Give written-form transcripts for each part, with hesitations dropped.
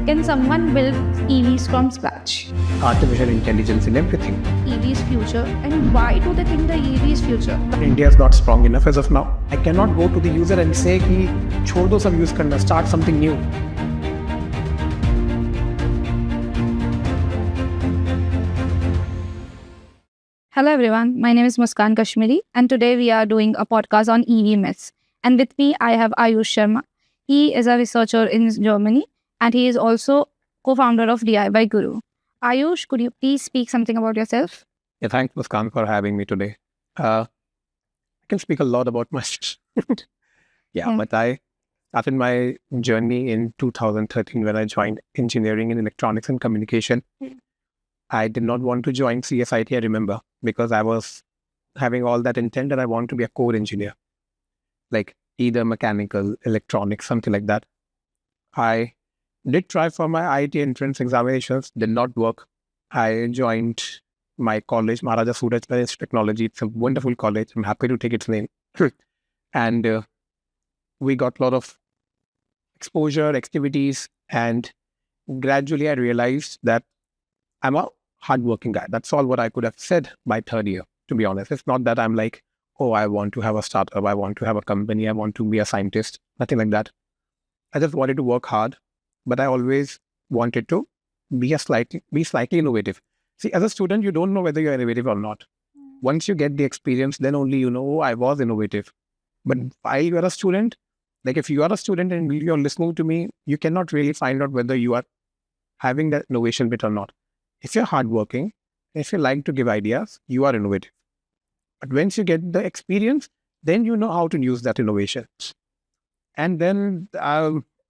Can someone build EVs from scratch? Artificial intelligence in everything. EV's future, and why do they think the EV is future? India is not strong enough as of now. I cannot go to the user and say कि छोड़ दो सब use करना, start something new. Hello everyone, my name is Muskan Kashmiri and today we are doing a podcast on EV myths. And with me I have Aayush Sharma. He is a researcher in Germany and he is also co-founder of DIYguru. Aayush, could you please speak something about yourself? Yeah, thanks Muskan for having me today. I can speak a lot about myself. But I started my journey in 2013 when I joined engineering in electronics and communication. I did not want to join CSIT, I remember, because I was having all that intent that I want to be a core engineer, like either mechanical, electronics, something like that. I did try for my IIT entrance examinations, did not work. I joined my college, Maharaja Suraj Technology. It's a wonderful college. I'm happy to take its name. And we got a lot of exposure, activities, and gradually I realized that I'm a hardworking guy. That's all what I could have said by third year, to be honest. It's not that I'm like, oh, I want to have a startup, I want to have a company, I want to be a scientist, nothing like that. I just wanted to work hard, but I always wanted to be slightly innovative. See, as a student, you don't know whether you're innovative or not. Once you get the experience, then only you know, oh, I was innovative. But while you're a student, like if you are a student and you're listening to me, you cannot really find out whether you are having that innovation bit or not. If you're hardworking, if you like to give ideas, you are innovative. But once you get the experience, then you know how to use that innovation. And then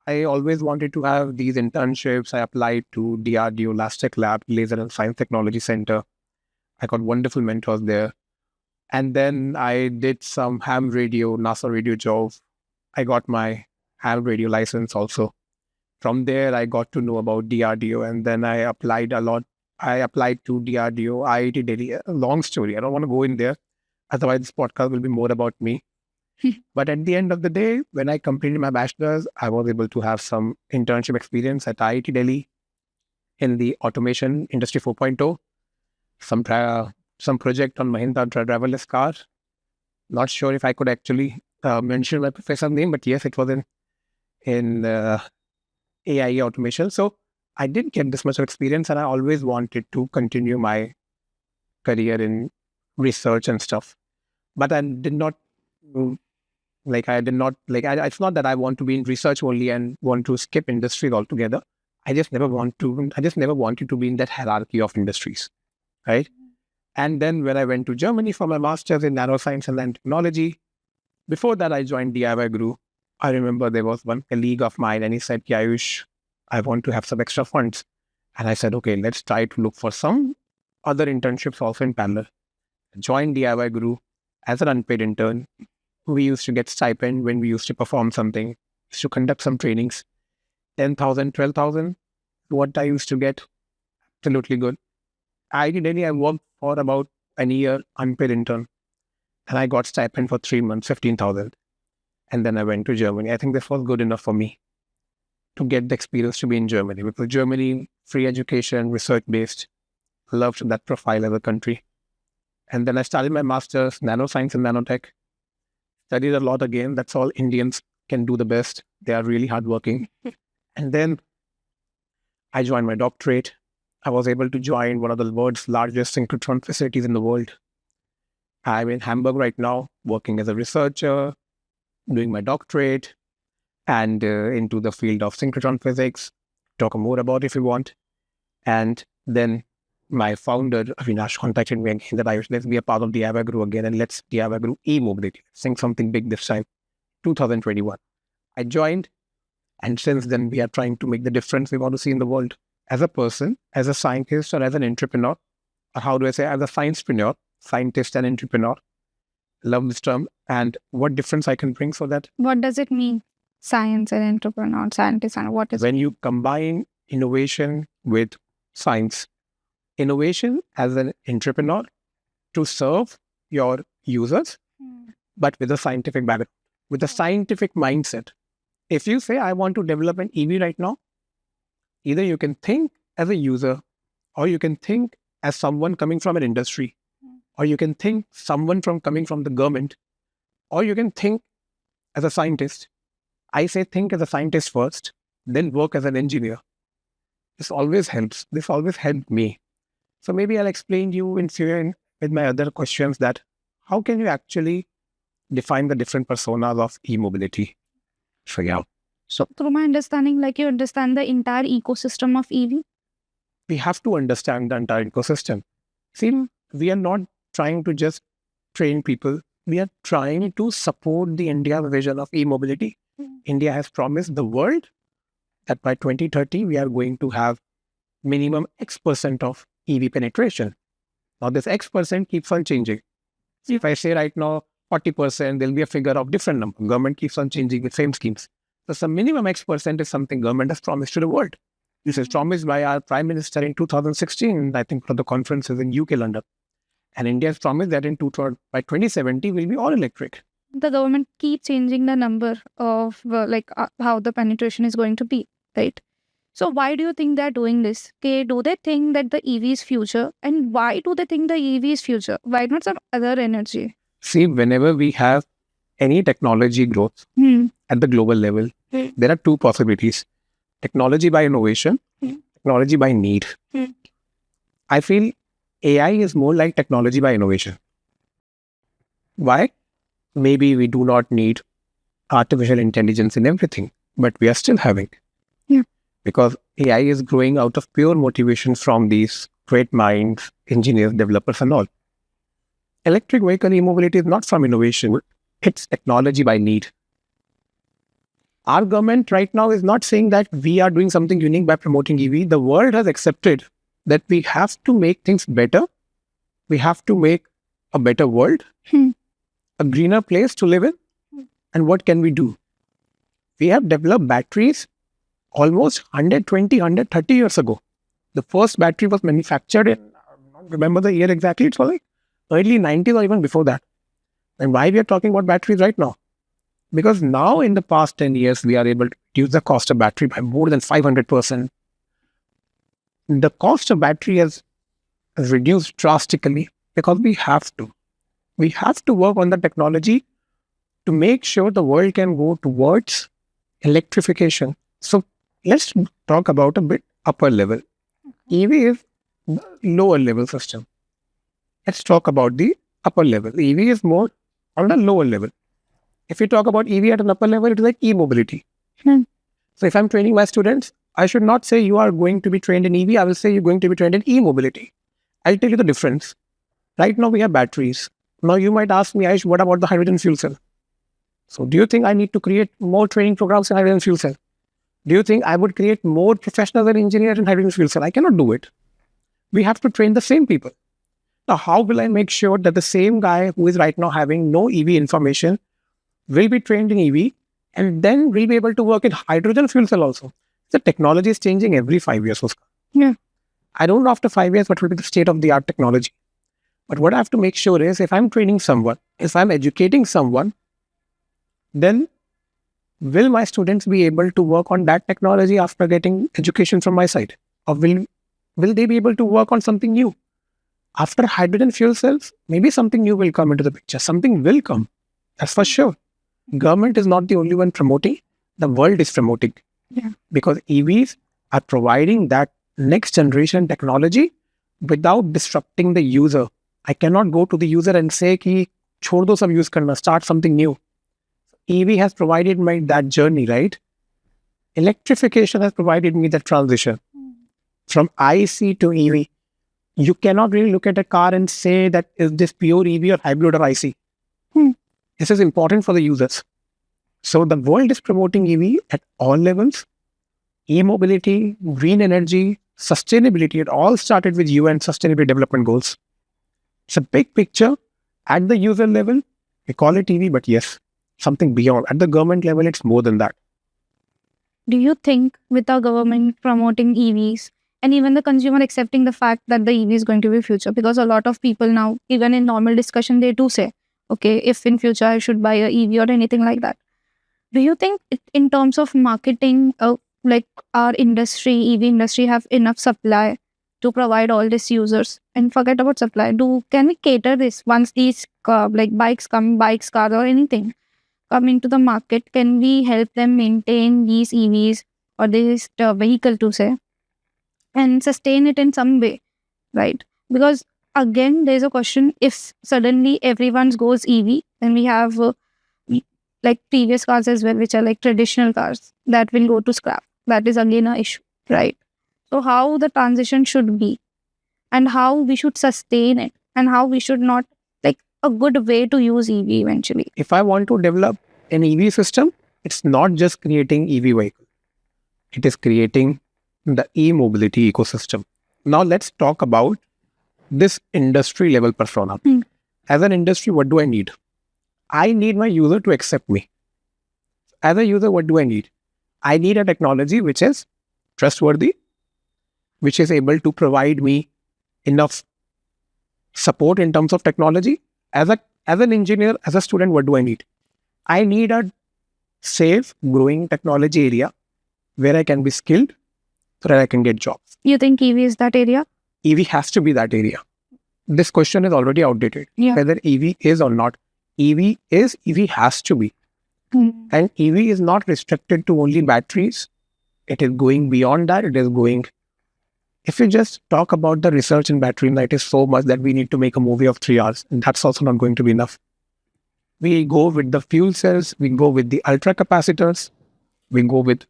I always wanted to have these internships. I applied to DRDO, Last Lab, Laser and Science Technology Center. I got wonderful mentors there. And then I did some ham radio, NASA radio jobs. I got my ham radio license also. From there, I got to know about DRDO, and then I applied a lot. I applied to DRDO, IIT Delhi. A long story. I don't want to go in there. Otherwise, this podcast will be more about me. But at the end of the day, when I completed my bachelor's, I was able to have some internship experience at IIT Delhi in the automation industry 4.0. Some project on Mahindra driverless car. Not sure if I could actually mention my professor's name, but yes, it was in AI automation. So I didn't get this much of experience, and I always wanted to continue my career in research and stuff. But I did not it's not that I want to be in research only and want to skip industries altogether. I just never wanted to be in that hierarchy of industries, right? And then when I went to Germany for my master's in nanoscience and nanotechnology, before that I joined DIYguru. I remember there was one colleague of mine and he said, Aayush, I want to have some extra funds. And I said, okay, let's try to look for some other internships also in parallel. I joined DIYguru as an unpaid intern. We used to get stipend when we used to perform something, used to conduct some trainings. 10,000, 12,000, what I used to get, absolutely good. IIT Delhi, I worked for about a year, unpaid intern. And I got stipend for 3 months, 15,000. And then I went to Germany. I think this was good enough for me to get the experience to be in Germany. Because Germany, free education, research-based, loved that profile as a country. And then I started my master's, nanoscience and nanotech. Studied a lot again. That's all Indians can do the best. They are really hardworking. And then I joined my doctorate. I was able to join one of the world's largest synchrotron facilities in the world. I'm in Hamburg right now, working as a researcher, doing my doctorate, and into the field of synchrotron physics. Talk more about if you want. And then my founder, Avinash, contacted me again that let's be a part of DIYguru again and let's DIYguru e-mobility. Think something big this time, 2021. I joined, and since then we are trying to make the difference we want to see in the world. As a person, as a scientist, or as an entrepreneur, or how do I say, as a sciencepreneur, scientist and entrepreneur. Love this term. And what difference I can bring so that. What does it mean? Science and entrepreneur, scientist, and what is when you combine innovation with science, innovation as an entrepreneur to serve your users, but with a scientific background, with a scientific mindset. If you say, I want to develop an EV right now, Either you can think as a user, or you can think as someone coming from an industry, or you can think someone coming from the government, or you can think as a scientist. I say think as a scientist first, then work as an engineer. This always helps. This always helped me. So maybe I'll explain you with my other questions that how can you actually define the different personas of e-mobility? So yeah, So through my understanding, like you understand the entire ecosystem of EV. we have to understand the entire ecosystem. See, we are not trying to just train people. We are trying to support the India vision of e-mobility. India has promised the world that by 2030, we are going to have minimum X% of EV penetration. Now, this X% keeps on changing. See, if I say right now 40%, there'll be a figure of different number. Government keeps on changing the same schemes. So some minimum X% is something government has promised to the world. This is promised by our Prime Minister in 2016, I think, for the conferences in UK, London. And India has promised that by 2070, we'll be all electric. The government keeps changing the number of how the penetration is going to be, right? So why do you think they're doing this? Okay, do they think that the EV is future? And why do they think the EV is future? Why not some other energy? See, whenever we have any technology growth at the global level, there are two possibilities. Technology by innovation, technology by need. I feel AI is more like technology by innovation. Why? Maybe we do not need artificial intelligence in everything, but we are still having. Yeah. Because AI is growing out of pure motivation from these great minds, engineers, developers and all. Electric vehicle e-mobility is not from innovation. It's technology by need. Our government right now is not saying that we are doing something unique by promoting EV. The world has accepted that we have to make things better. We have to make a better world, a greener place to live in. And what can we do? We have developed batteries almost 120, 130 years ago. The first battery was manufactured in, I don't remember the year exactly, it was like early 90s or even before that. And why we are talking about batteries right now? Because now in the past 10 years, we are able to reduce the cost of battery by more than 500%. The cost of battery has reduced drastically because we have to. We have to work on the technology to make sure the world can go towards electrification. So let's talk about a bit upper level. EV is the lower level system. Let's talk about the upper level. EV is more on the lower level. If we talk about EV at an upper level, it is like e-mobility. So if I'm training my students, I should not say you are going to be trained in EV. I will say you're going to be trained in e-mobility. I'll tell you the difference. Right now we have batteries. Now you might ask me, Aayush, what about the hydrogen fuel cell? So do you think I need to create more training programs in hydrogen fuel cell? Do you think I would create more professionals and engineers in hydrogen fuel cell? I cannot do it. We have to train the same people. Now, how will I make sure that the same guy who is right now having no EV information will be trained in EV and then will be able to work in hydrogen fuel cell also? The technology is changing every 5 years. Yeah. I don't know after 5 years what will be the state of the art technology. But what I have to make sure is if I'm training someone, if I'm educating someone, then will my students be able to work on that technology after getting education from my side? Or will they be able to work on something new? After hydrogen fuel cells, maybe something new will come into the picture. Something will come. That's for sure. Government is not the only one promoting. The world is promoting. Yeah. Because EVs are providing that next generation technology without disrupting the user. I cannot go to the user and say, ki, chhod do sab use karna, start something new. EV has provided me that journey, right? Electrification has provided me that transition from IC to EV. You cannot really look at a car and say that is this pure EV or hybrid or IC. This is important for the users. So the world is promoting EV at all levels. E-mobility, green energy, sustainability, it all started with UN Sustainable Development Goals. It's a big picture. At the user level, we call it EV, but yes, something beyond. At the government level, it's more than that. Do you think with our government promoting EVs and even the consumer accepting the fact that the EV is going to be future? Because a lot of people now, even in normal discussion, they do say, okay, if in future I should buy a EV or anything like that. Do you think in terms of marketing, like our industry, EV industry, have enough supply to provide all these users? And forget about supply. Can we cater this once these like bikes, cars, or anything come into the market? Can we help them maintain these EVs or this vehicle to say and sustain it in some way, right? Because again, there's a question: if suddenly everyone goes EV, then we have like previous cars as well, which are like traditional cars that will go to scrap. That is again a issue, right? So how the transition should be, and how we should sustain it, and how we should not, like a good way to use EV eventually. If I want to develop an EV system, it's not just creating EV vehicle. It is creating the e-mobility ecosystem. Now let's talk about this industry level persona. As an industry, what do I need? I need my user to accept me. As a user, what do I need? I need a technology which is trustworthy, which is able to provide me enough support in terms of technology. As an engineer, as a student, what do I need? I need a safe, growing technology area where I can be skilled so that I can get jobs. You think EV is that area? EV has to be that area. This question is already outdated. Yeah. Whether EV is or not. EV has to be. And EV is not restricted to only batteries. It is going beyond that. If you just talk about the research in battery, it is so much that we need to make a movie of 3 hours. And that's also not going to be enough. We go with the fuel cells. We go with the ultra capacitors. We go with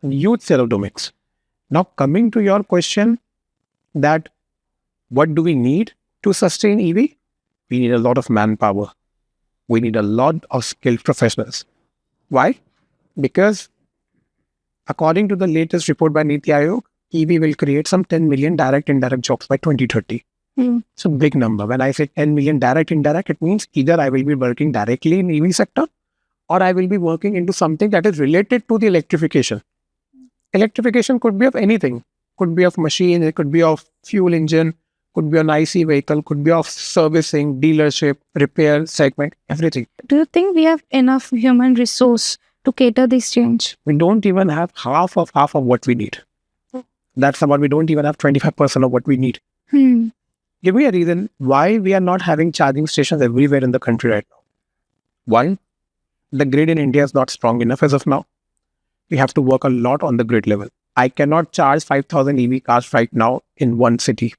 huge set of domains. Now, coming to your question that what do we need to sustain EV? We need a lot of manpower. We need a lot of skilled professionals. Why? Because according to the latest report by Niti Aayog, EV will create some 10 million direct indirect jobs by 2030. It's a big number. When I say 10 million direct indirect, it means either I will be working directly in EV sector or I will be working into something that is related to the electrification. Electrification could be of anything. Could be of machine, it could be of fuel engine, could be an IC vehicle, could be of servicing, dealership, repair segment, everything. Do you think we have enough human resource to cater this change? We don't even have half of what we need. That's about, we don't even have 25% of what we need. Give me a reason why we are not having charging stations everywhere in the country right now. One, the grid in India is not strong enough as of now. We have to work a lot on the grid level. I cannot charge 5,000 EV cars right now in one city.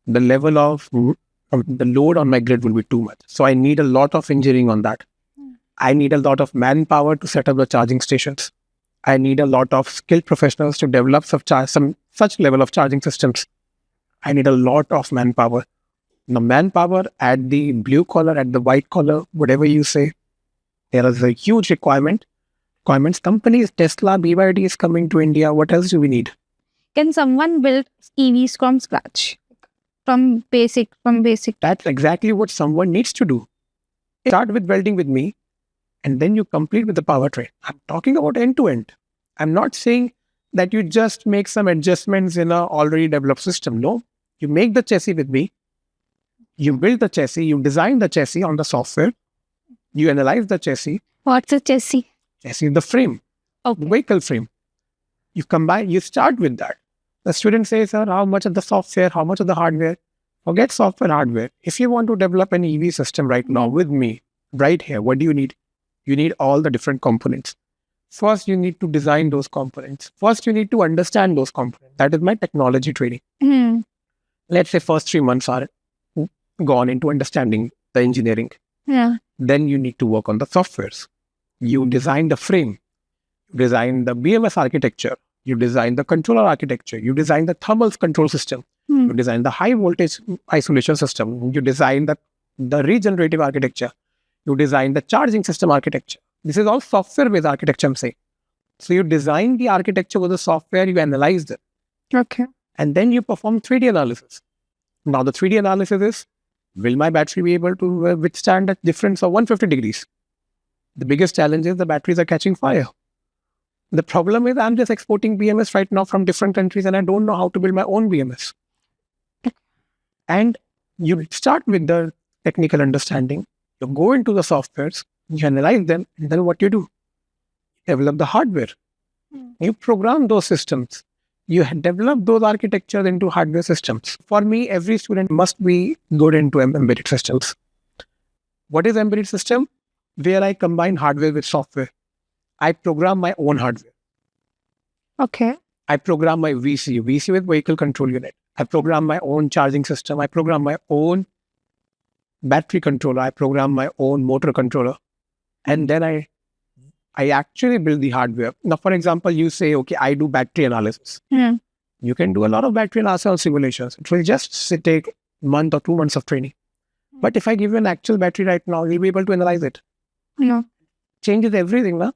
The level of the load on my grid will be too much. So I need a lot of engineering on that. I need a lot of manpower to set up the charging stations. I need a lot of skilled professionals to develop some such level of charging systems. I need a lot of manpower. Now, manpower at the blue collar, at the white collar, whatever you say, there is a huge requirements. Companies, Tesla, BYD is coming to India. What else do we need? Can someone build EVs from scratch? From basic? That's exactly what someone needs to do. Start with welding with me, and then you complete with the powertrain. I'm talking about end to end. I'm not saying that you just make some adjustments in a already developed system. No, you make the chassis with me. You build the chassis. You design the chassis on the software. You analyze the chassis. What's a chassis? Chassis is the frame, the vehicle frame. You start with that. The student says, sir, how much of the software, how much of the hardware? Forget software, hardware. If you want to develop an EV system right now with me, right here, what do you need? You need all the different components. First, you need to design those components. First, you need to understand those components. That is my technology training. Let's say first 3 months are gone into understanding the engineering. Yeah. Then you need to work on the softwares. You design the frame, you design the BMS architecture, you design the controller architecture, you design the thermal control system, you design the high voltage isolation system, you design the regenerative architecture, you design the charging system architecture. This is all software-based architecture, I'm saying. So you design the architecture with the software, you analyze it. Okay. And then you perform 3D analysis. Now the 3D analysis is, will my battery be able to withstand a difference of 150 degrees? The biggest challenge is the batteries are catching fire. The problem is I'm just exporting BMS right now from different countries and I don't know how to build my own BMS. And you start with the technical understanding. You go into the softwares, you analyze them, and then what you do? Develop the hardware. You program those systems. You develop those architectures into hardware systems. For me, every student must be good into embedded systems. What is embedded system? Where I combine hardware with software. I program my own hardware. Okay. I program my VCU with vehicle control unit. I program my own charging system. I program my own battery controller. I program my own motor controller. And then I actually build the hardware. Now, for example, you say, okay, I do battery analysis. Hmm. You can do a lot of battery analysis simulations. It will just take a month or 2 months of training. But if I give you an actual battery right now, you'll be able to analyze it. No. Changes everything, na?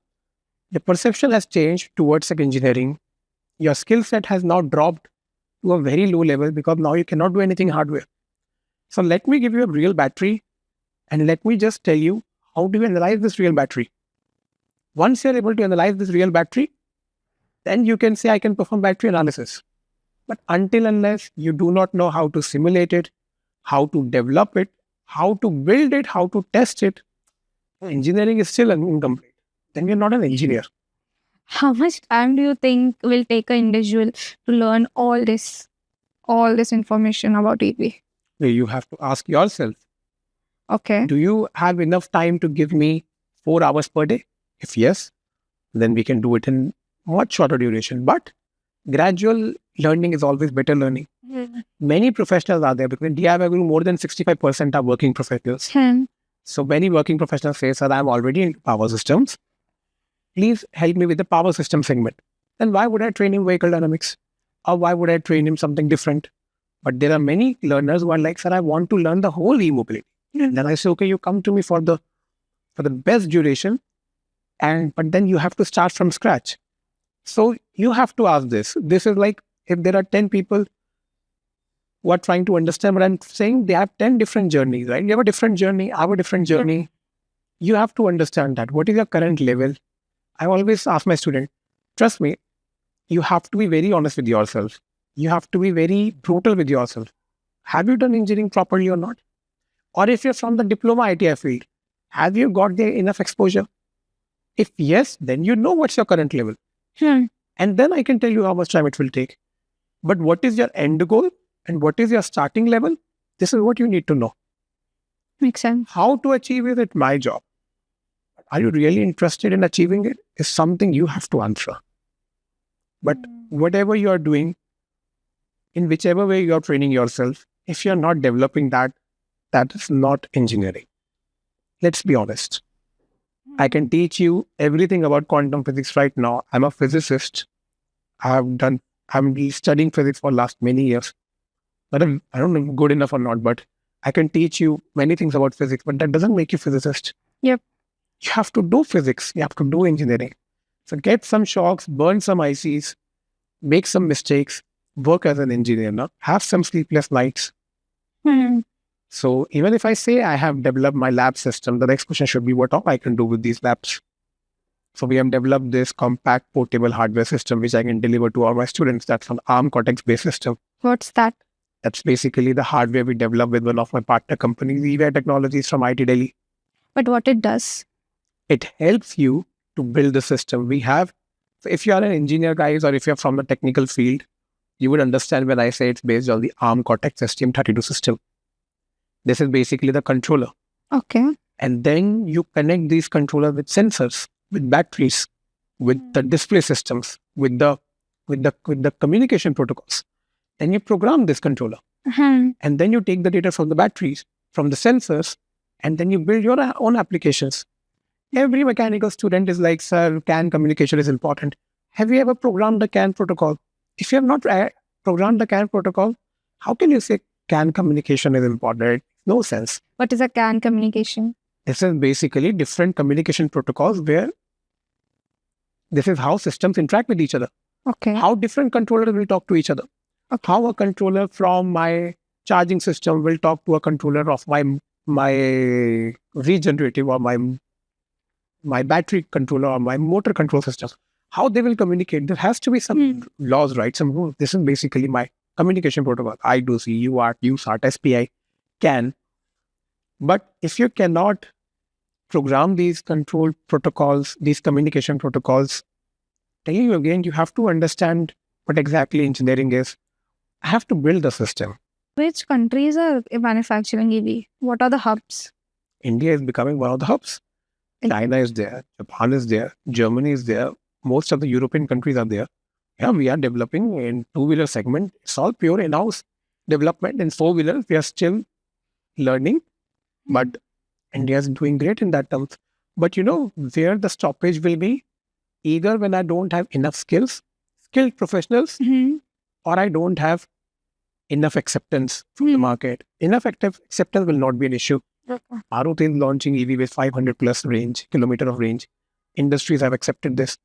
The perception has changed towards engineering. Your skill set has now dropped to a very low level because now you cannot do anything hardware. So let me give you a real battery and let me just tell you how do you analyze this real battery. Once you're able to analyze this real battery, then you can say I can perform battery analysis. But until unless you do not know how to simulate it, how to develop it, how to build it, how to test it, engineering is still incomplete. Then you're not an engineer. How much time do you think will take an individual to learn all this information about EV? You have to ask yourself, Okay. do you have enough time to give me 4 hours per day? If yes, then we can do it in much shorter duration. But gradual learning is always better learning. Many professionals are there because in DIYguru, more than 65% are working professionals. So many working professionals say, sir, I'm already in power systems. Please help me with the power system segment. Then why would I train him vehicle dynamics? Or why would I train him something different? But there are many learners who are like, sir, I want to learn the whole e-mobility. And then I say, okay, you come to me for the best duration. But then you have to start from scratch. So you have to ask this. This is like if there are 10 people who are trying to understand what I'm saying, they have 10 different journeys, right? You have a different journey, I have a different journey. You have to understand that. What is your current level? I always ask my student, trust me, you have to be very honest with yourself. You have to be very brutal with yourself. Have you done engineering properly or not? Or if you're from the diploma ITI field, have you got there enough exposure? If yes, then you know what's your current level. And then I can tell you how much time it will take. But what is your end goal and what is your starting level? This is what you need to know. Makes sense. How to achieve it is my job. Are you really interested in achieving it? Is something you have to answer. But whatever you are doing, in whichever way you are training yourself, if you're not developing that, that is not engineering. Let's be honest. I can teach you everything about quantum physics right now. I'm a physicist. I'm studying physics for last many years. But I don't know if I'm good enough or not, but I can teach you many things about physics, but that doesn't make you physicist. Yep. You have to do physics. You have to do engineering. So get some shocks, burn some ICs, make some mistakes, work as an engineer, now. Have some sleepless nights. So even if I say I have developed my lab system, the next question should be what all I can do with these labs. So we have developed this compact portable hardware system, which I can deliver to all my students. That's an ARM Cortex-based system. What's that? That's basically the hardware we developed with one of my partner companies, eWare Technologies from IT Delhi. But what it does? It helps you to build the system. So if you are an engineer, guys, or if you're from the technical field, you would understand when I say it's based on the ARM Cortex STM32 system. This is basically the controller. Okay. And then you connect these controllers with sensors, with batteries, with the display systems, with the communication protocols. Then you program this controller. And then you take the data from the batteries, from the sensors, and then you build your own applications. Every mechanical student is like, sir, CAN communication is important. Have you ever programmed the CAN protocol? If you have not programmed the CAN protocol, how can you say CAN communication is important? No sense. What is a CAN communication? This is basically different communication protocols where this is how systems interact with each other. Okay. How different controllers will talk to each other. Okay. How a controller from my charging system will talk to a controller of my regenerative or my battery controller or my motor control system. How they will communicate. There has to be some laws, right? Some rules. This is basically my communication protocol. I2C, UART, USART, SPI, CAN. But if you cannot program these control protocols, these communication protocols telling you again, you have to understand what exactly engineering is. I have to build the system. Which countries are manufacturing EV? What are the hubs? India is becoming one of the hubs. China is there, Japan is there, Germany is there, most of the European countries are there. Yeah, we are developing in two-wheeler segment. It's all pure in-house development. In four-wheeler, we are still learning, but India is doing great in that terms. But where the stoppage will be, either when I don't have enough skilled professionals, or I don't have enough acceptance from the market. Enough acceptance will not be an issue. Maruti is launching EV with 500 plus kilometer of range. Industries have accepted this.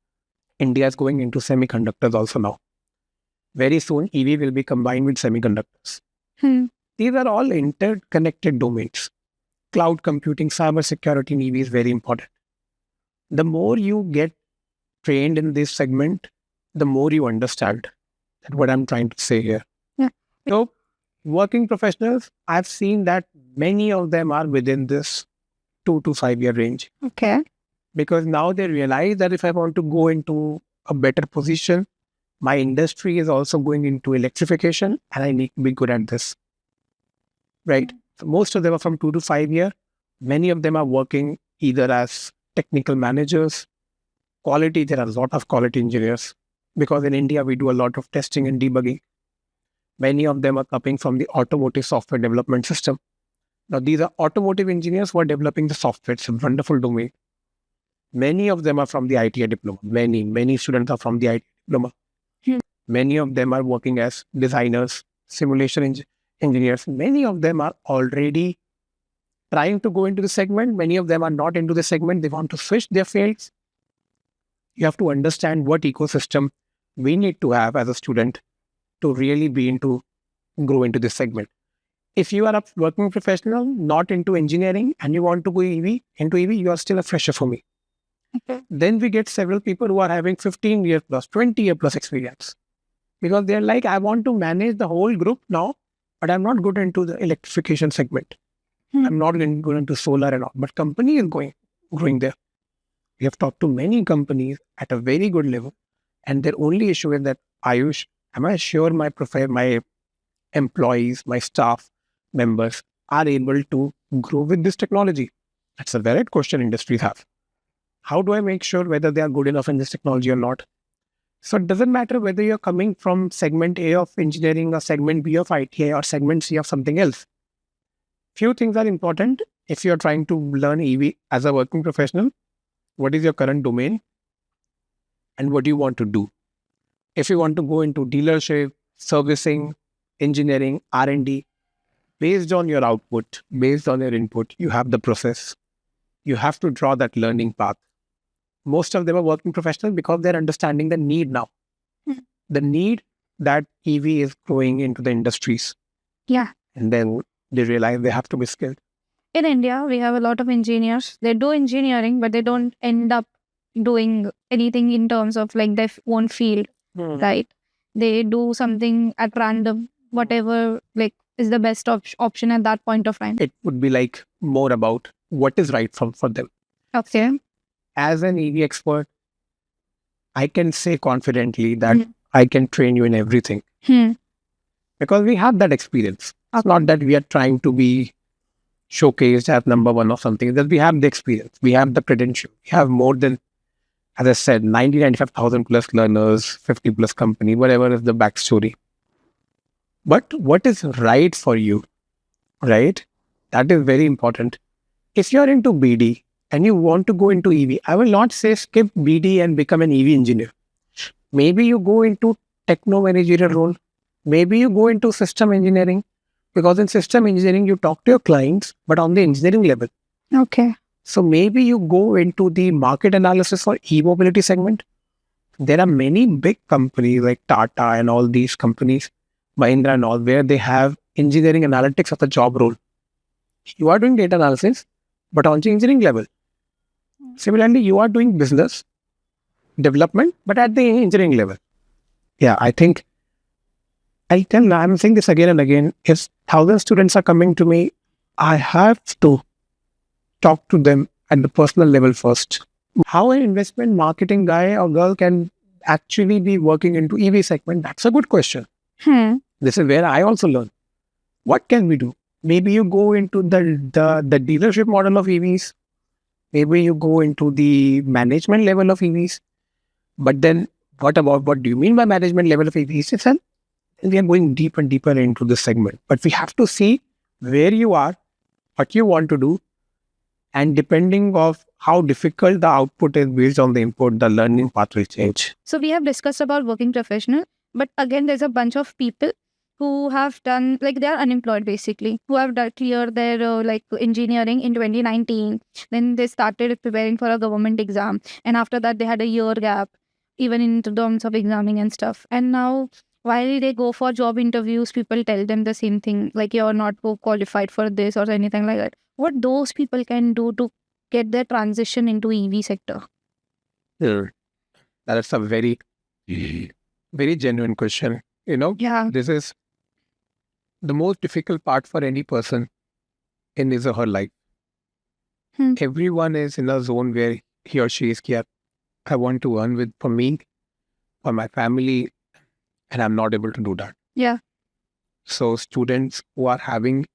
India is going into semiconductors also now. Very soon, EV will be combined with semiconductors. These are all interconnected domains. Cloud computing, cyber security in EV is very important. The more you get trained in this segment, the more you understand. That's what I'm trying to say here. Yeah. So, working professionals, I've seen that many of them are within this 2 to 5 year range. Okay. Because now they realize that if I want to go into a better position, my industry is also going into electrification and I need to be good at this. Right? So most of them are from 2 to 5 year. Many of them are working either as technical managers, quality. There are a lot of quality engineers because in India, we do a lot of testing and debugging. Many of them are coming from the automotive software development system. Now, these are automotive engineers who are developing the software. It's a wonderful domain. Many of them are from the ITI diploma. Many students are from the ITI diploma. Many of them are working as designers, simulation engineers. Many of them are already trying to go into the segment. Many of them are not into the segment. They want to switch their fields. You have to understand what ecosystem we need to have as a student to really grow into this segment. If you are a working professional, not into engineering, and you want to go into EV, you are still a fresher for me. Okay. Then we get several people who are having 15 years plus, 20 year plus experience. Because they're like, I want to manage the whole group now, but I'm not good into the electrification segment. I'm not good into solar and all. But company is growing there. We have talked to many companies at a very good level. And their only issue is that, Aayush, am I sure my employees, my staff members are able to grow with this technology? That's a valid question industries have. How do I make sure whether they are good enough in this technology or not? So it doesn't matter whether you're coming from segment A of engineering or segment B of ITI or segment C of something else. Few things are important if you're trying to learn EV as a working professional. What is your current domain? And what do you want to do? If you want to go into dealership, servicing, engineering, R&D, based on your output, based on your input, you have the process. You have to draw that learning path. Most of them are working professionals because they're understanding the need now. The need that EV is growing into the industries. Yeah. And then they realize they have to be skilled. In India, we have a lot of engineers. They do engineering, but they don't end up doing anything in terms of like their own field, right? They do something at random, whatever like is the best option at that point of time. It would be like more about what is right for them. Okay. As an EV expert, I can say confidently that I can train you in everything. Because we have that experience. It's not that we are trying to be showcased as number one or something. That we have the experience. We have the credential. We have more than, as I said, 95,000 plus learners, 50 plus company, whatever is the backstory. But what is right for you, right? That is very important. If you're into BD and you want to go into EV, I will not say skip BD and become an EV engineer. Maybe you go into techno managerial role. Maybe you go into system engineering, because in system engineering, you talk to your clients, but on the engineering level. Okay. So maybe you go into the market analysis for e-mobility segment. There are many big companies like Tata and all these companies, Mahindra and all, where they have engineering analytics of the job role. You are doing data analysis, but on the engineering level. Similarly, you are doing business development, but at the engineering level. Yeah, I think I'm saying this again and again. If 1,000 students are coming to me, I have to talk to them at the personal level first. How an investment marketing guy or girl can actually be working into EV segment? That's a good question. This is where I also learn. What can we do? Maybe you go into the dealership model of EVs. Maybe you go into the management level of EVs. But then what do you mean by management level of EVs? It's we are going deeper and deeper into this segment. But we have to see where you are, what you want to do, and depending of how difficult the output is based on the input, the learning path will change. So we have discussed about working professional, but again, there's a bunch of people who have done, like, they are unemployed basically, who have cleared their like engineering in 2019. Then they started preparing for a government exam, and after that they had a year gap, even in terms of examining and stuff. And now, while they go for job interviews, people tell them the same thing, like, you're not qualified for this or anything like that. What those people can do to get their transition into EV sector? That's a very, very genuine question. Yeah. This is the most difficult part for any person in his or her life. Everyone is in a zone where he or she is scared. I want to earn for me, for my family, and I'm not able to do that. Yeah. So students who are having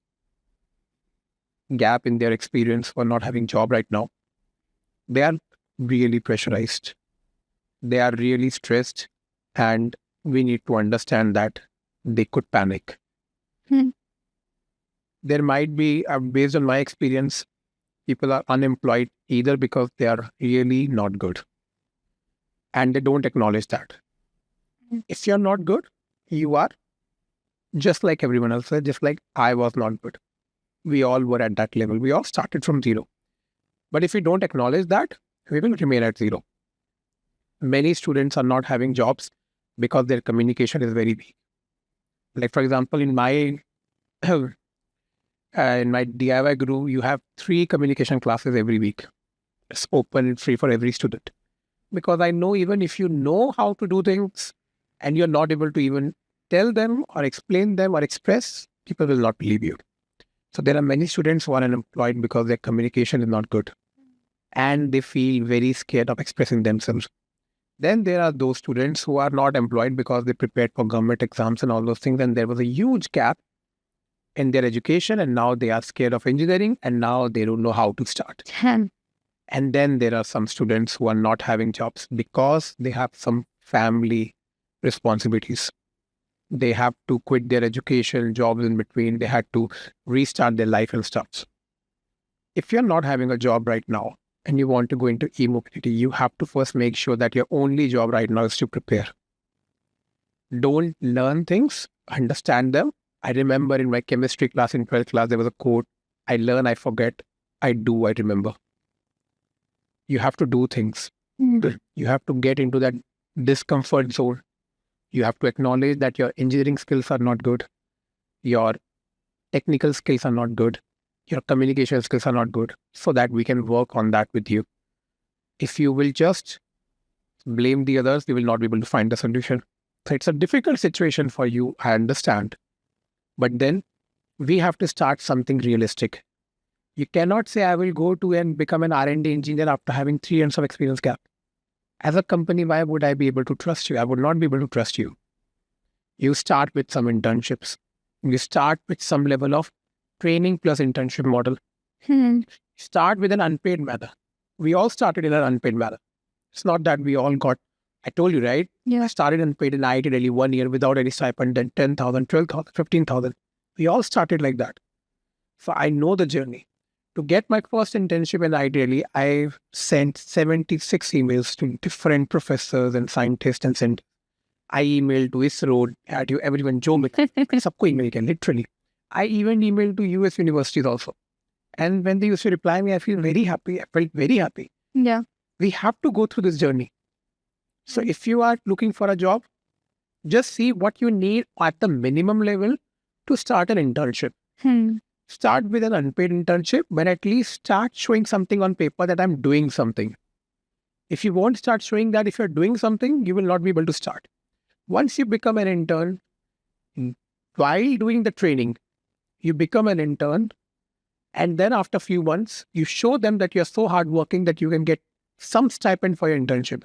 gap in their experience or not having job right now, they are really pressurized. They are really stressed, and we need to understand that they could panic. There might be, based on my experience, people are unemployed either because they are really not good and they don't acknowledge that. If you're not good, you are just like everyone else, just like I was not good. We all were at that level. We all started from zero. But if we don't acknowledge that, we will remain at zero. Many students are not having jobs because their communication is very weak. Like, for example, in my DIYguru, you have 3 communication classes every week. It's open and free for every student. Because I know even if you know how to do things and you're not able to even tell them or explain them or express, people will not believe you. So there are many students who are unemployed because their communication is not good and they feel very scared of expressing themselves. Then there are those students who are not employed because they prepared for government exams and all those things, and there was a huge gap in their education, and now they are scared of engineering, and now they don't know how to start. And then there are some students who are not having jobs because they have some family responsibilities. They have to quit their education, jobs in between. They had to restart their life and stuff. If you're not having a job right now and you want to go into e-mobility, you have to first make sure that your only job right now is to prepare. Don't learn things, understand them. I remember in my chemistry class in 12th class, there was a quote, I learn, I forget, I do, I remember. You have to do things. You have to get into that discomfort zone. You have to acknowledge that your engineering skills are not good. Your technical skills are not good. Your communication skills are not good, so that we can work on that with you. If you will just blame the others, we will not be able to find the solution. So it's a difficult situation for you, I understand. But then we have to start something realistic. You cannot say, I will go to and become an R&D engineer after having 3 years of experience gap. As a company, why would I be able to trust you? I would not be able to trust you. You start with some internships. You start with some level of training plus internship model. Start with an unpaid manner. We all started in an unpaid manner. It's not that we all got, I told you, right? Yeah. I started unpaid in IIT Delhi 1 year without any stipend, then 10,000, 12,000, 15,000. We all started like that. So I know the journey. To get my first internship in IIT Delhi, I sent 76 emails to different professors and scientists and sent. I emailed to ISRO, to everyone, Joe, sabko email kiya, literally. I even emailed to US universities also. And when they used to reply me, I feel very happy. I felt very happy. Yeah. We have to go through this journey. So if you are looking for a job, just see what you need at the minimum level to start an internship. Start with an unpaid internship, but at least start showing something on paper that I'm doing something. If you won't start showing that if you're doing something, you will not be able to start. Once you become an intern, while doing the training, you become an intern, and then after a few months, you show them that you're so hardworking that you can get some stipend for your internship.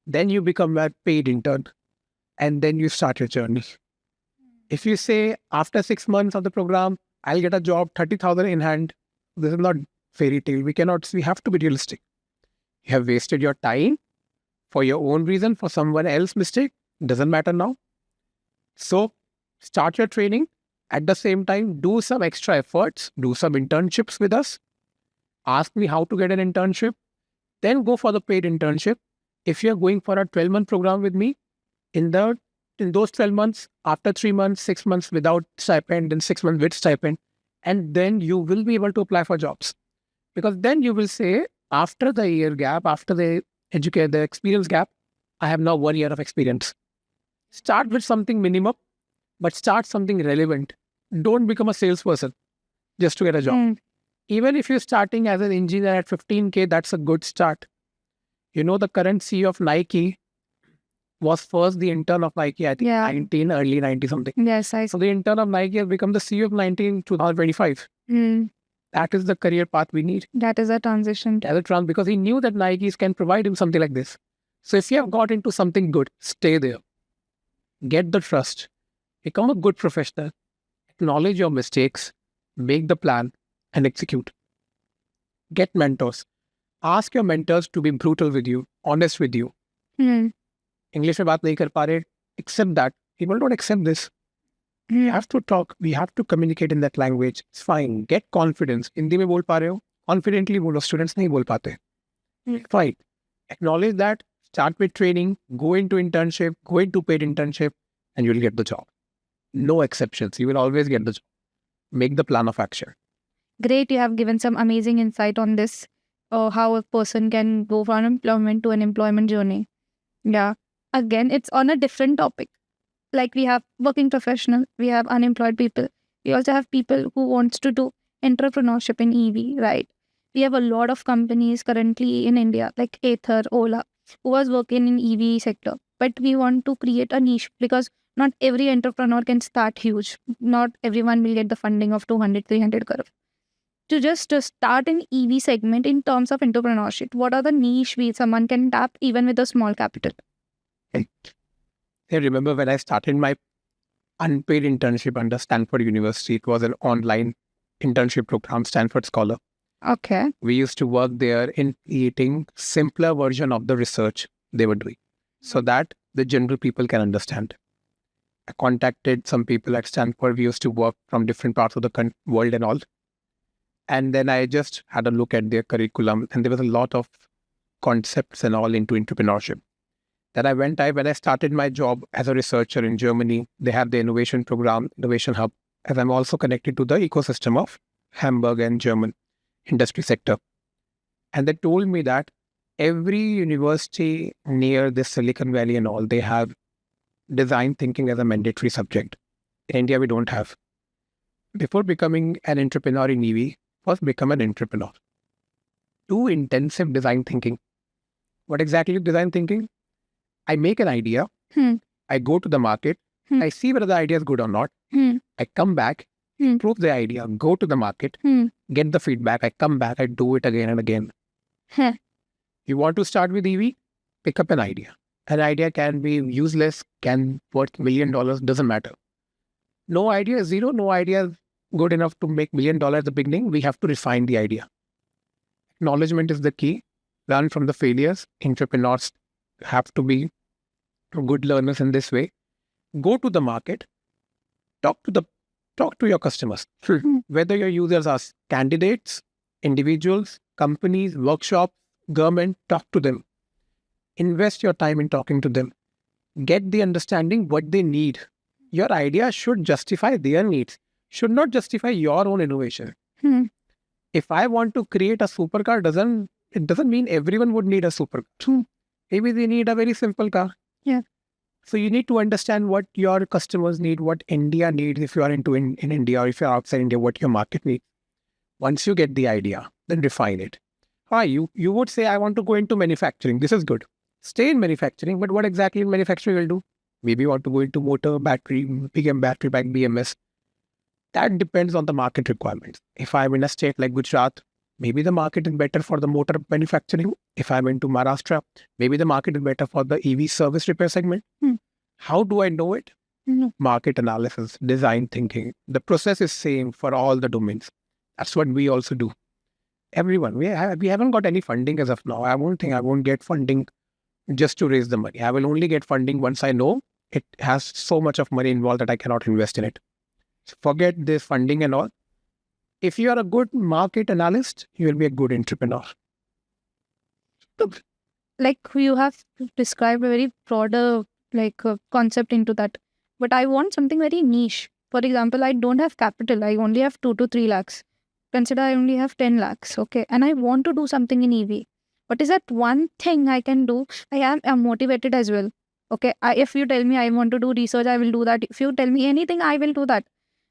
Then you become a paid intern, and then you start your journey. If you say after 6 months of the program, I'll get a job, 30,000 in hand, this is not fairy tale. We have to be realistic. You have wasted your time for your own reason, for someone else's mistake. Doesn't matter now. So start your training. At the same time, do some extra efforts, do some internships with us. Ask me how to get an internship. Then go for the paid internship. If you're going for a 12-month program with me, in those 12 months, after 3 months, 6 months without stipend, then 6 months with stipend, and then you will be able to apply for jobs. Because then you will say, after the year gap, after the experience gap, I have now 1 year of experience. Start with something minimum, but start something relevant. Don't become a salesperson just to get a job. Even if you're starting as an engineer at 15K, that's a good start. You know, the current CEO of Nike was first the intern of Nike, I think 19, early 90 something. Yes, So the intern of Nike has become the CEO of 2025. That is the career path we need. That is a transition. Because he knew that Nikes can provide him something like this. So if you have got into something good, stay there. Get the trust. Become a good professional. Acknowledge your mistakes. Make the plan and execute. Get mentors. Ask your mentors to be brutal with you, honest with you. English में बात नहीं कर पा रहे, accept that. People don't accept this. We have to talk. We have to communicate in that language. It's fine. Get confidence. Hindi में बोल पा रहे हो, confidently बोलो. Students नहीं बोल पाते. Fine. Acknowledge that. Start with training. Go into internship. Go into paid internship, and you'll get the job. No exceptions. You will always get the job. Make the plan of action. Great. You have given some amazing insight on this. How a person can go from unemployment to an employment journey. Yeah. Again, it's on a different topic. Like we have working professional, we have unemployed people. We also have people who wants to do entrepreneurship in EV, right? We have a lot of companies currently in India, like Ather, Ola, who was working in EV sector. But we want to create a niche because not every entrepreneur can start huge. Not everyone will get the funding of 200, 300 crore. To start an EV segment in terms of entrepreneurship, what are the niche someone can tap even with a small capital? I remember when I started my unpaid internship under Stanford University. It was an online internship program, Stanford Scholar. Okay. We used to work there in creating simpler version of the research they were doing so that the general people can understand. I contacted some people at Stanford. We used to work from different parts of the world and all. And then I just had a look at their curriculum, and there was a lot of concepts and all into entrepreneurship. Then when I started my job as a researcher in Germany, they have the innovation program, Innovation Hub, as I'm also connected to the ecosystem of Hamburg and German industry sector. And they told me that every university near the Silicon Valley and all, they have design thinking as a mandatory subject. In India, we don't have. Before becoming an entrepreneur in EV, first become an entrepreneur. Do intensive design thinking. What exactly is design thinking? I make an idea. I go to the market. I see whether the idea is good or not. I come back, prove the idea, go to the market, get the feedback. I come back, I do it again and again. You want to start with EV? Pick up an idea. An idea can be useless, can worth $1 million, doesn't matter. No idea is zero. No idea is good enough to make $1 million at the beginning. We have to refine the idea. Acknowledgement is the key. Learn from the failures. Entrepreneurs have to be good learners in this way. Go to the market. Talk to your customers. Whether your users are candidates, individuals, companies, workshops, government, talk to them. Invest your time in talking to them. Get the understanding what they need. Your idea should justify their needs, should not justify your own innovation. If I want to create a supercar, it doesn't mean everyone would need a supercar. Maybe they need a very simple car. Yeah. So you need to understand what your customers need, what India needs if you are in India, or if you're outside India, what your market needs. Once you get the idea, then refine it. You would say, I want to go into manufacturing. This is good. Stay in manufacturing, but what exactly in manufacturing will do? Maybe you want to go into motor, battery, big battery pack, BMS. That depends on the market requirements. If I'm in a state like Gujarat, Maybe the market is better for the motor manufacturing. If I'm into Maharashtra, maybe the market is better for the EV service repair segment. How do I know it? Market analysis, design thinking. The process is same for all the domains. That's what we also do. Everyone, we haven't got any funding as of now. I won't get funding just to raise the money. I will only get funding once I know it has so much of money involved that I cannot invest in it. So forget this funding and all. If you are a good market analyst, you will be a good entrepreneur. Like you have described a very broader concept into that, but I want something very niche. For example, I don't have capital. I only have 2 to 3 lakhs. Consider I only have 10 lakhs. Okay. And I want to do something in EV. What is that one thing I can do? I'm motivated as well. Okay. If you tell me I want to do research, I will do that. If you tell me anything, I will do that.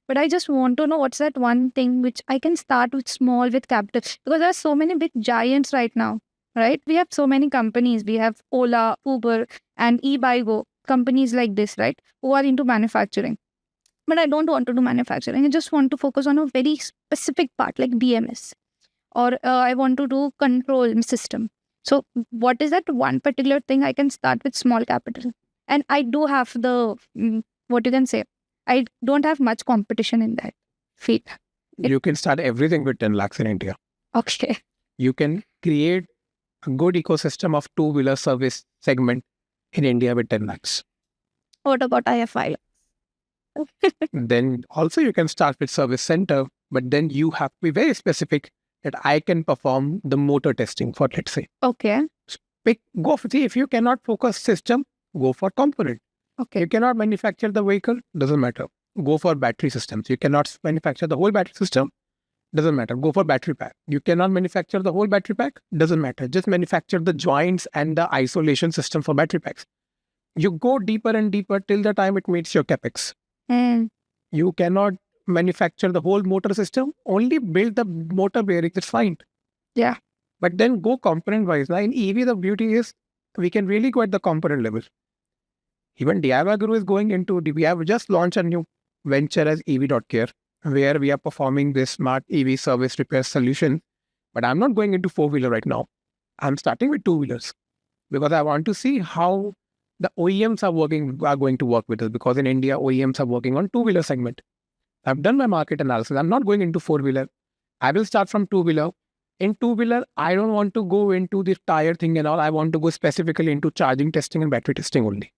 But I just want to know what's that one thing which I can start with small with capital. Because there are so many big giants right now, right? We have so many companies. We have Ola, Uber, and DIYguru, companies like this, right? Who are into manufacturing. But I don't want to do manufacturing. I just want to focus on a very specific part like BMS. Or I want to do control system. So what is that one particular thing I can start with small capital? And I do have the, what you can say, I don't have much competition in that field. You can start everything with 10 lakhs in India. Okay. You can create a good ecosystem of two-wheeler service segment in India with 10 lakhs. What about IFI? Then also you can start with service center, but then you have to be very specific that I can perform the motor testing for, let's say. Okay. If you cannot focus system, go for component. Okay. You cannot manufacture the vehicle, doesn't matter. Go for battery systems. You cannot manufacture the whole battery system, doesn't matter. Go for battery pack. You cannot manufacture the whole battery pack, doesn't matter. Just manufacture the joints and the isolation system for battery packs. You go deeper and deeper till the time it meets your capex. You cannot manufacture the whole motor system, only build the motor bearing, that's fine. Yeah. But then go component wise. Now in EV, the beauty is we can really go at the component level. Even DIYguru is going into, we have just launched a new venture as EV.care, where we are performing this smart EV service repair solution. But I'm not going into four-wheeler right now. I'm starting with two-wheelers because I want to see how the OEMs are going to work with us, because in India, OEMs are working on two-wheeler segment. I've done my market analysis. I'm not going into four-wheeler. I will start from two-wheeler. In two-wheeler, I don't want to go into the tire thing and all. I want to go specifically into charging testing and battery testing only.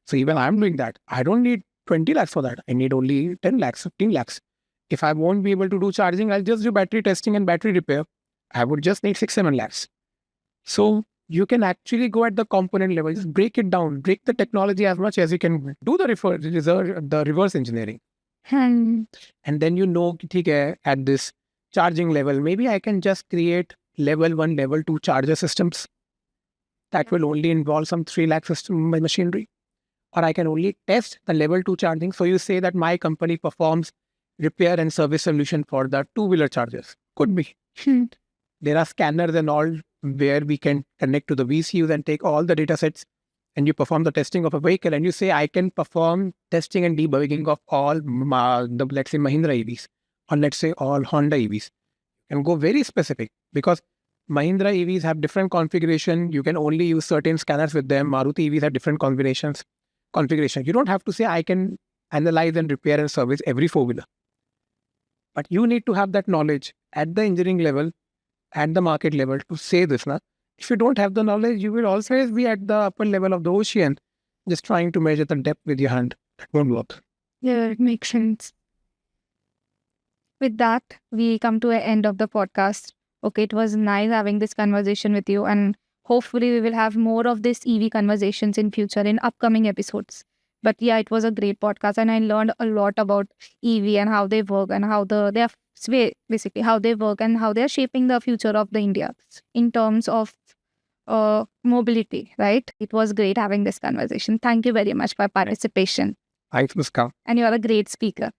So even I'm doing that. I don't need 20 lakhs for that. I need only 10 lakhs, 15 lakhs. If I won't be able to do charging, I'll just do battery testing and battery repair. I would just need 6-7 lakhs. So you can actually go at the component level, just break it down, break the technology as much as you can, do the reverse engineering. And then you know, at this charging level, maybe I can just create level 1, level 2 charger systems. That will only involve some 3 lakh system machinery. Or I can only test the level 2 charging. So you say that my company performs repair and service solution for the two-wheeler chargers. Could be. There are scanners and all where we can connect to the VCUs and take all the data sets, and you perform the testing of a vehicle, and you say, I can perform testing and debugging of all let's say Mahindra EVs, or let's say all Honda EVs. And go very specific, because Mahindra EVs have different configuration. You can only use certain scanners with them. Maruti EVs have different configuration. You don't have to say, I can analyze and repair and service every four-wheeler. But you need to have that knowledge at the engineering level, at the market level to say this. If you don't have the knowledge, you will always be at the upper level of the ocean, just trying to measure the depth with your hand. That won't work. Yeah, it makes sense. With that, we come to an end of the podcast. Okay, it was nice having this conversation with you, and hopefully we will have more of this EV conversations in future in upcoming episodes. But yeah, it was a great podcast, and I learned a lot about EV and how they work and how basically how they work and how they're shaping the future of the India in terms of mobility, right? It was great having this conversation. Thank you very much for participation. Thanks, Muskan. And you are a great speaker.